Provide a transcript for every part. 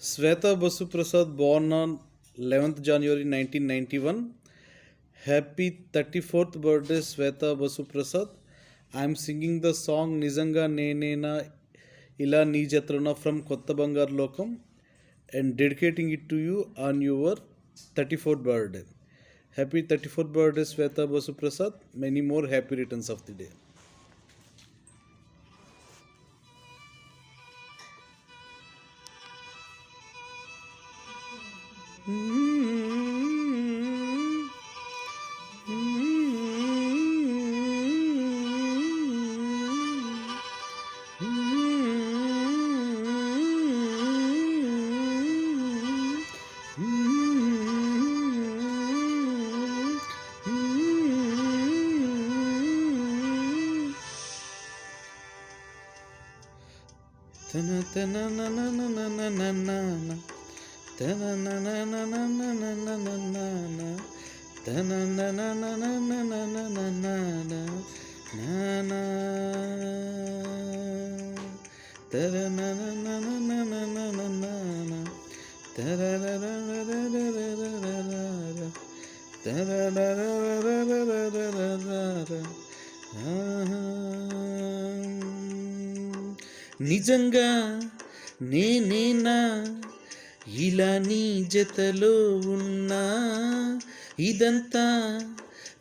Sweta Basu Prasad, born on 11th January 1991. Happy 34th birthday, Sweta Basu Prasad. I am singing the song Nizanga Nenena Ila Nijatrana from Kotta Bangar Lokam and dedicating it to you on your 34th birthday. Happy 34th birthday, Sweta Basu Prasad. Many more happy returns of the day. Tana tana na na na na na na na na. Tana na na na na na na na na na na. Tana na na na na na na na na na na. Na na. Tara na na na na na na na na na na. Tara ra ra ra ra ra ra ra ra ra. Tara ra ra ra ra ra ra ra ra ra. నిజంగా నేనేనా ఇలా నీ జతలో ఉన్నా ఇదంతా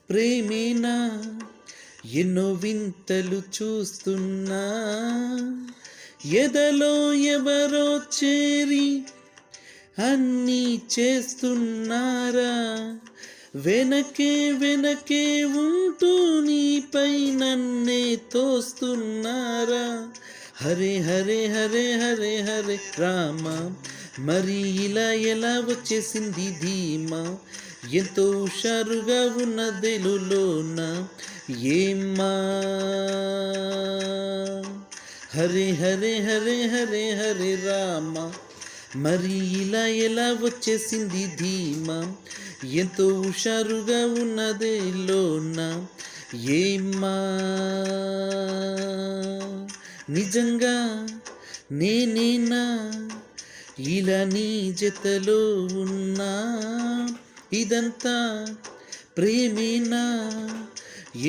ప్రేమేనా ఎన్నో వింతలు చూస్తున్నా ఎదలో ఎవరో చేరి అన్నీ చేస్తున్నారా వెనకే వెనకే ఉంటూ నీపై నన్నే తోస్తున్నారా హరే హరే హరే హరే హరే రామ మరి ఇలా ఎలా వచ్చేసింది ధీమా ఎంతో హుషారుగా ఉన్నదెలులోన ఏమ్మా హరే హరే హరే హరే హరే రామ మరి ఇలా ఎలా వచ్చేసింది ధీమా ఎంతో హుషారుగా ఉన్నదెలోన ఏమ్మా నిజంగా నేనేనా ఇలా నీ జతలో ఉన్నా ఇదంతా ప్రేమేనా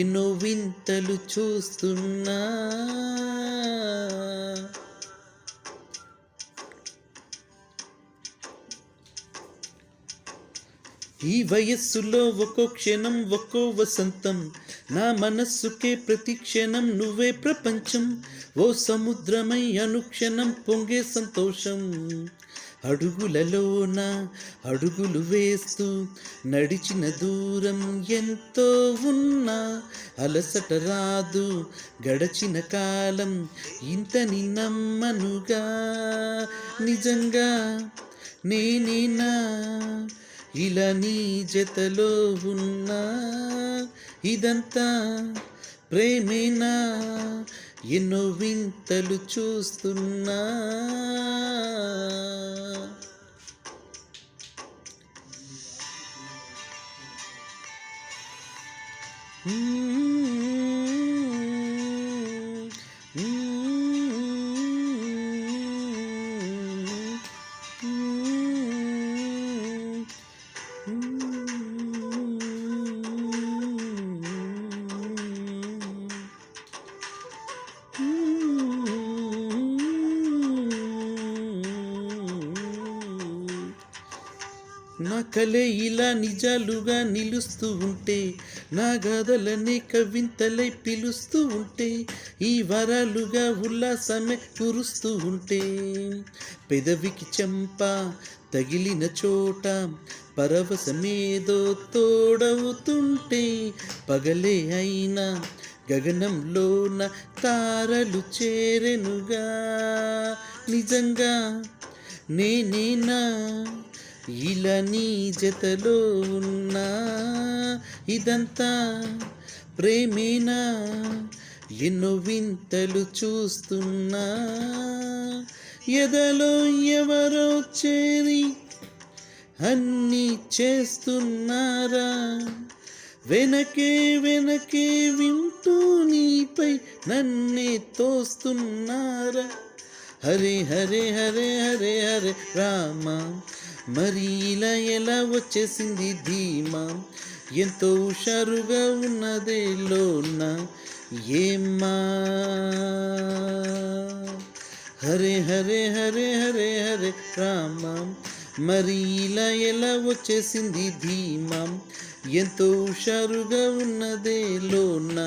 ఎన్నో వింతలు చూస్తున్నా ఈ వయస్సులో ఒక్కో క్షణం ఒక్కో వసంతం నా మనస్సుకే ప్రతి క్షణం నువ్వే ప్రపంచం ఓ సముద్రమై అనుక్షణం పొంగే సంతోషం అడుగులలోన అడుగులు వేస్తూ నడిచిన దూరం ఎంతో ఉన్నా అలసట రాదు గడచిన కాలం ఇంతని నమ్మనుగా నిజంగా నేనేనా ఇలా నీ జతలో ఉన్నా ఇదంతా ప్రేమేనా ఎన్నో వింతలు చూస్తున్నా నా కలే ఇలా నిజాలుగా నిలుస్తూ ఉంటే నా గాథలనే కవింతలై పిలుస్తూ ఉంటే ఈ వరాలుగా ఉల్లాసమే కురుస్తూ ఉంటే పెదవికి చెంప తగిలిన చోట పరవశమేదో తోడవుతుంటే పగలే అయినా గగనంలోన తారలు చేరెనుగా నిజంగా నేనేనా ఇలా నీ జతలో ఉన్నా ఇదంతా ప్రేమేనా ఎన్నో వింతలు చూస్తున్నా ఎదలో ఎవరో చేరి అన్నీ చేస్తున్నారా వెనకే వెనకే వింటూ నీపై నన్నే తోస్తున్నారా హరే హరే హరే హరే హరే రామ. మరి ఇలా ఎలా వచ్చేసింది ధీమా, ఎంతో హుషారుగా ఉన్నదే లోన ఏమ్మా. హరే హరే హరే హరే హరే రామ. మరి ఇలా ఎలా వచ్చేసింది ధీమా, ఎంతో హుషారుగా ఉన్నదే లోన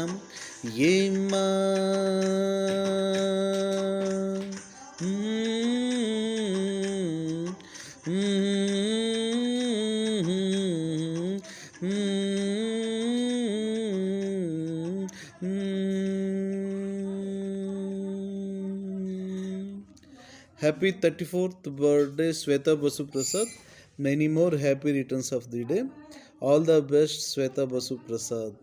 ఏమ్మా. Happy 34th birthday Sweta Basu Prasad. Many more happy returns of the day. All the best Sweta Basu Prasad.